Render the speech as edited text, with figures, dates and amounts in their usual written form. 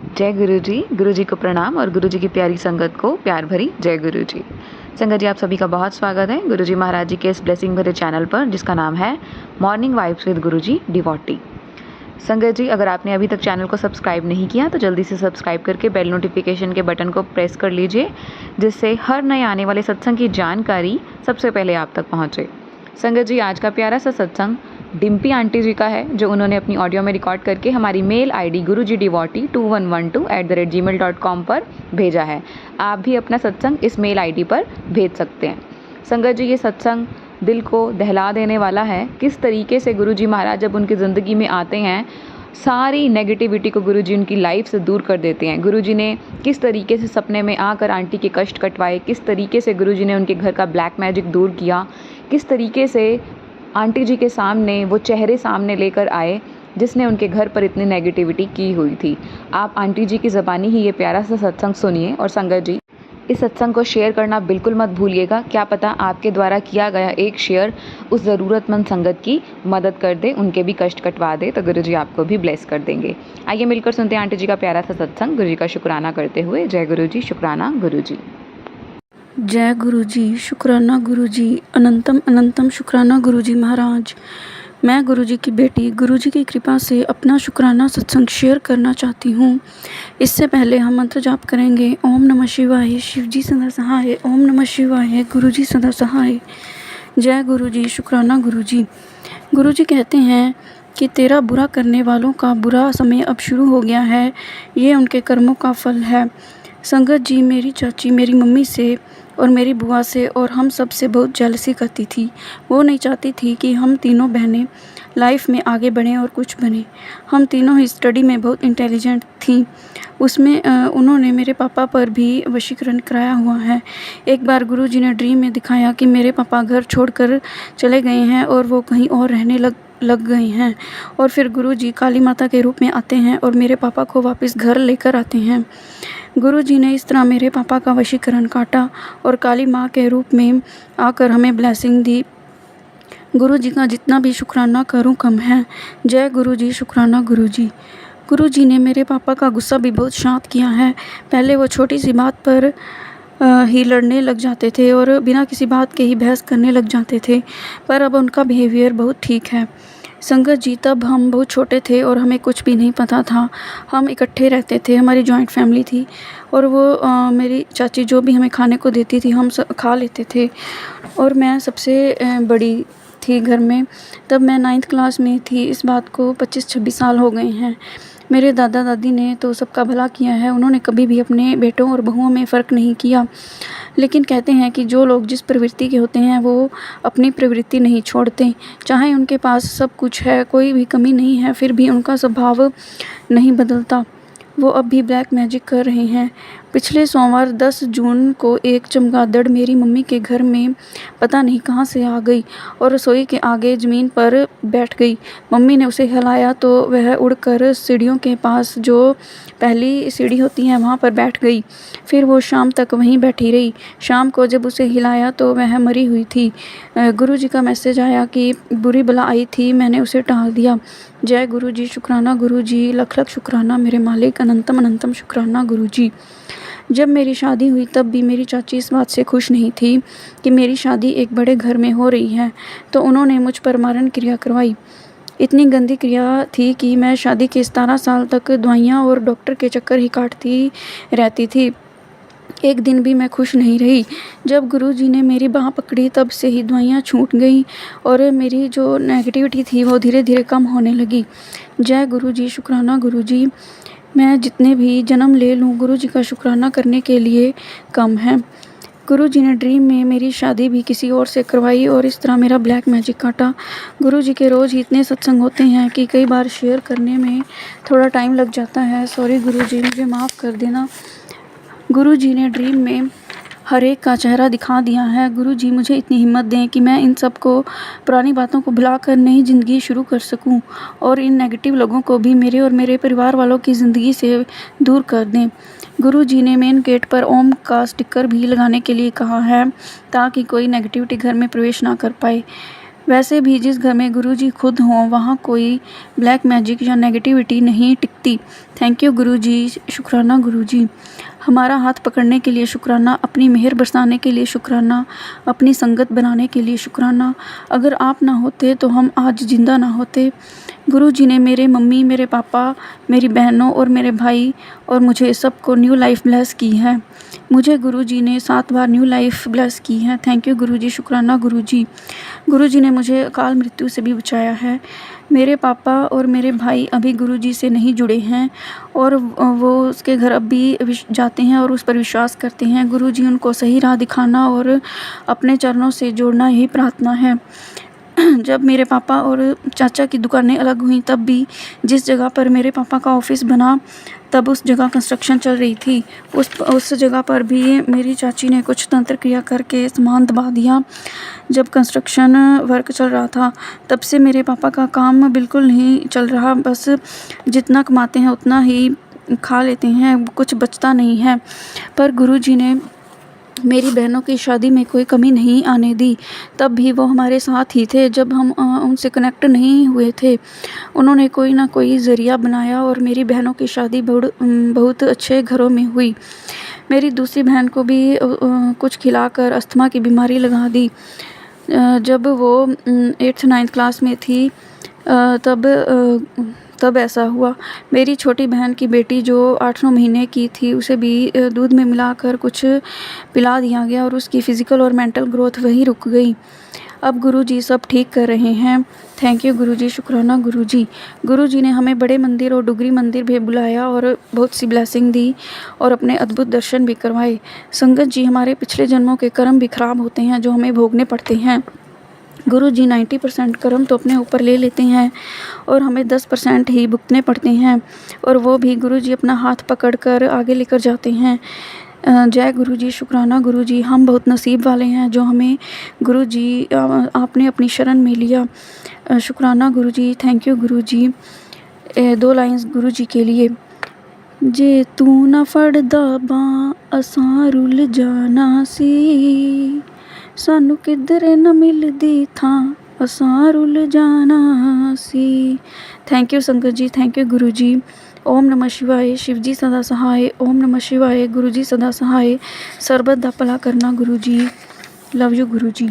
जय गुरु जी को प्रणाम और गुरु जी की प्यारी संगत को प्यार भरी जय गुरु जी। संगत जी, आप सभी का बहुत स्वागत है गुरु जी महाराज जी के इस ब्लेसिंग भरे चैनल पर, जिसका नाम है morning vibes with Guru ji devotee. संगत जी, अगर आपने अभी तक चैनल को सब्सक्राइब नहीं किया तो जल्दी से सब्सक्राइब करके बेल नोटिफिकेशन के बटन को प्रेस कर लीजिए, जिससे हर नए आने वाले सत्संग की जानकारी सबसे पहले आप तक पहुँचे। संगत जी, आज का प्यारा सा सत्संग डिम्पी आंटी जी का है, जो उन्होंने अपनी ऑडियो में रिकॉर्ड करके हमारी मेल आईडी gurujidevoty2112@gmail.com पर भेजा है। आप भी अपना सत्संग इस मेल आईडी पर भेज सकते हैं। संगत जी, ये सत्संग दिल को दहला देने वाला है। किस तरीके से गुरु जी महाराज जब उनकी ज़िंदगी में आते हैं, सारी नेगेटिविटी को गुरु जी उनकी लाइफ से दूर कर देते हैं। गुरु जी ने किस तरीके से सपने में आकर आंटी के कष्ट कटवाए, किस तरीके से गुरु जी ने उनके घर का ब्लैक मैजिक दूर किया, किस तरीके से आंटी जी के सामने वो चेहरे सामने लेकर आए जिसने उनके घर पर इतनी नेगेटिविटी की हुई थी। आप आंटी जी की ज़बानी ही ये प्यारा सा सत्संग सुनिए। और संगत जी, इस सत्संग को शेयर करना बिल्कुल मत भूलिएगा। क्या पता आपके द्वारा किया गया एक शेयर उस ज़रूरतमंद संगत की मदद कर दे, उनके भी कष्ट कटवा दे, तो गुरु जी आपको भी ब्लेस कर देंगे। आइए मिलकर सुनते हैं आंटी जी का प्यारा सा सत्संग, गुरु जी का शुक्राना करते हुए। जय गुरु जी, शुक्राना गुरु जी। जय गुरु जी, शुक्राना गुरु जी, अनंतम अनंतम शुक्राना गुरु जी महाराज। मैं गुरु जी की बेटी गुरु जी की कृपा से अपना शुक्राना सत्संग शेयर करना चाहती हूँ। इससे पहले हम मंत्र जाप करेंगे। ओम नमः शिवाय, शिव जी सदा सहाय। ओम नमः शिवाय, गुरु जी सदा सहाय। जय गुरु जी, शुक्राना गुरु जी। गुरु जी कहते हैं कि तेरा बुरा करने वालों का बुरा समय अब शुरू हो गया है, ये उनके कर्मों का फल है। संगत जी मेरी चाची मेरी मम्मी से और मेरी बुआ से और हम सब से बहुत जेलसी करती थी। वो नहीं चाहती थी कि हम तीनों बहनें लाइफ में आगे बढ़ें और कुछ बने। हम तीनों ही स्टडी में बहुत इंटेलिजेंट थीं। उसमें उन्होंने मेरे पापा पर भी वशीकरण कराया हुआ है। एक बार गुरुजी ने ड्रीम में दिखाया कि मेरे पापा घर छोड़कर चले गए हैं और वो कहीं और रहने लग गए हैं। और फिर गुरुजी काली माता के रूप में आते हैं और मेरे पापा को वापस घर लेकर आते हैं। गुरुजी ने इस तरह मेरे पापा का वशीकरण काटा और काली माँ के रूप में आकर हमें ब्लेसिंग दी। गुरु जी का जितना भी शुक्राना करूं कम है। जय गुरु जी, शुक्राना गुरु जी। गुरु जी ने मेरे पापा का गुस्सा भी बहुत शांत किया है। पहले वो छोटी सी बात पर ही लड़ने लग जाते थे और बिना किसी बात के ही बहस करने लग जाते थे, पर अब उनका बिहेवियर बहुत ठीक है। संगत जी, तब हम बहुत छोटे थे और हमें कुछ भी नहीं पता था। हम इकट्ठे रहते थे, हमारी जॉइंट फैमिली थी और वो मेरी चाची जो भी हमें खाने को देती थी हम सब खा लेते थे। और मैं सबसे बड़ी थी घर में। तब मैं 9th क्लास में थी। इस बात को 25-26 साल हो गए हैं। मेरे दादा दादी ने तो सबका भला किया है। उन्होंने कभी भी अपने बेटों और बहुओं में फ़र्क नहीं किया। लेकिन कहते हैं कि जो लोग जिस प्रवृत्ति के होते हैं वो अपनी प्रवृत्ति नहीं छोड़ते। चाहे उनके पास सब कुछ है, कोई भी कमी नहीं है, फिर भी उनका स्वभाव नहीं बदलता। वो अब भी ब्लैक मैजिक कर रहे हैं। पिछले सोमवार 10 जून को एक चमगादड़ मेरी मम्मी के घर में पता नहीं कहाँ से आ गई और रसोई के आगे ज़मीन पर बैठ गई। मम्मी ने उसे हिलाया तो वह उड़कर सीढ़ियों के पास, जो पहली सीढ़ी होती है, वहाँ पर बैठ गई। फिर वो शाम तक वहीं बैठी रही। शाम को जब उसे हिलाया तो वह मरी हुई थी। गुरु जी का मैसेज आया कि बुरी बला आई थी, मैंने उसे टाल दिया। जय गुरु जी, शुक्राना गुरु जी, लख लख शुक्राना मेरे मालिक, अनंतम अनंतम शुक्राना गुरु जी। जब मेरी शादी हुई तब भी मेरी चाची इस बात से खुश नहीं थी कि मेरी शादी एक बड़े घर में हो रही है, तो उन्होंने मुझ पर मारण क्रिया करवाई। इतनी गंदी क्रिया थी कि मैं शादी के 17 साल तक दवाइयाँ और डॉक्टर के चक्कर ही काटती रहती थी। एक दिन भी मैं खुश नहीं रही। जब गुरुजी ने मेरी बाँह पकड़ी तब से ही दवाइयाँ छूट गई और मेरी जो नेगेटिविटी थी वो धीरे धीरे कम होने लगी। जय गुरु जी, शुक्राना गुरु जी। मैं जितने भी जन्म ले लूँ गुरु जी का शुक्राना करने के लिए कम है। गुरु जी ने ड्रीम में मेरी शादी भी किसी और से करवाई और इस तरह मेरा ब्लैक मैजिक काटा। गुरु जी के रोज़ ही इतने सत्संग होते हैं कि कई बार शेयर करने में थोड़ा टाइम लग जाता है। सॉरी गुरु जी, मुझे माफ़ कर देना। गुरु जी ने ड्रीम में हर एक का चेहरा दिखा दिया है। गुरु जी मुझे इतनी हिम्मत दें कि मैं इन सब को, पुरानी बातों को भुलाकर नई ज़िंदगी शुरू कर सकूं और इन नेगेटिव लोगों को भी मेरे और मेरे परिवार वालों की ज़िंदगी से दूर कर दें। गुरु जी ने मेन गेट पर ओम का स्टिकर भी लगाने के लिए कहा है ताकि कोई नेगेटिविटी घर में प्रवेश ना कर पाए। वैसे भी जिस घर में गुरुजी खुद हों वहाँ कोई ब्लैक मैजिक या नेगेटिविटी नहीं टिकती। थैंक यू गुरुजी, शुक्राना गुरुजी। हमारा हाथ पकड़ने के लिए शुक्राना, अपनी मेहर बरसाने के लिए शुक्राना, अपनी संगत बनाने के लिए शुक्राना। अगर आप ना होते तो हम आज ज़िंदा ना होते। गुरुजी ने मेरे मम्मी, मेरे पापा, मेरी बहनों और मेरे भाई और मुझे सबको न्यू लाइफ ब्लेस की है। मुझे गुरुजी ने 7 बार न्यू लाइफ ब्लेस की है। थैंक यू गुरुजी, शुक्राना गुरुजी। गुरुजी ने मुझे अकाल मृत्यु से भी बचाया है। मेरे पापा और मेरे भाई अभी गुरुजी से नहीं जुड़े हैं और वो उसके घर अब भी जाते हैं और उस पर विश्वास करते हैं। गुरुजी उनको सही राह दिखाना और अपने चरणों से जोड़ना यही प्रार्थना है। जब मेरे पापा और चाचा की दुकानें अलग हुई तब भी जिस जगह पर मेरे पापा का ऑफिस बना तब उस जगह कंस्ट्रक्शन चल रही थी। उस जगह पर भी मेरी चाची ने कुछ तंत्र क्रिया करके सामान दबा दिया। जब कंस्ट्रक्शन वर्क चल रहा था तब से मेरे पापा का काम बिल्कुल नहीं चल रहा। बस जितना कमाते हैं उतना ही खा लेते हैं, कुछ बचता नहीं है। पर गुरुजी ने मेरी बहनों की शादी में कोई कमी नहीं आने दी। तब भी वो हमारे साथ ही थे जब हम उनसे कनेक्ट नहीं हुए थे। उन्होंने कोई ना कोई ज़रिया बनाया और मेरी बहनों की शादी बहुत अच्छे घरों में हुई। मेरी दूसरी बहन को भी कुछ खिलाकर अस्थमा की बीमारी लगा दी। जब वो 8th 9th क्लास में थी तब ऐसा हुआ। मेरी छोटी बहन की बेटी जो 8-9 महीने की थी उसे भी दूध में मिलाकर कुछ पिला दिया गया और उसकी फ़िज़िकल और मेंटल ग्रोथ वहीं रुक गई। अब गुरुजी सब ठीक कर रहे हैं। थैंक यू गुरुजी, शुक्राना गुरुजी। गुरुजी ने हमें बड़े मंदिर और डुगरी मंदिर भी बुलाया और बहुत सी ब्लेसिंग दी और अपने अद्भुत दर्शन भी करवाए। संगत जी, हमारे पिछले जन्मों के कर्म भी खराब होते हैं जो हमें भोगने पड़ते हैं। गुरुजी 90% कर्म तो अपने ऊपर ले लेते हैं और हमें 10% ही भुगतने पड़ते हैं और वो भी गुरुजी अपना हाथ पकड़कर आगे लेकर जाते हैं। जय गुरुजी, शुक्राना गुरुजी। हम बहुत नसीब वाले हैं जो हमें गुरुजी आपने अपनी शरण में लिया। शुक्राना गुरुजी, थैंक यू गुरुजी। 2 लाइंस गुरुजी के लिए। जे तू ना फड़दा बां असां रुल जाना सी, सानू किधरे न मिलदी थां असां रुल जाना सी। थैंक यू संगत जी, थैंक यू गुरुजी। ओम नमः शिवाय। शिवजी सदा सहाय। ओम नमः शिवाय। गुरुजी सदा सहाय। सरबत दा भला करना गुरुजी। Love you Guruji.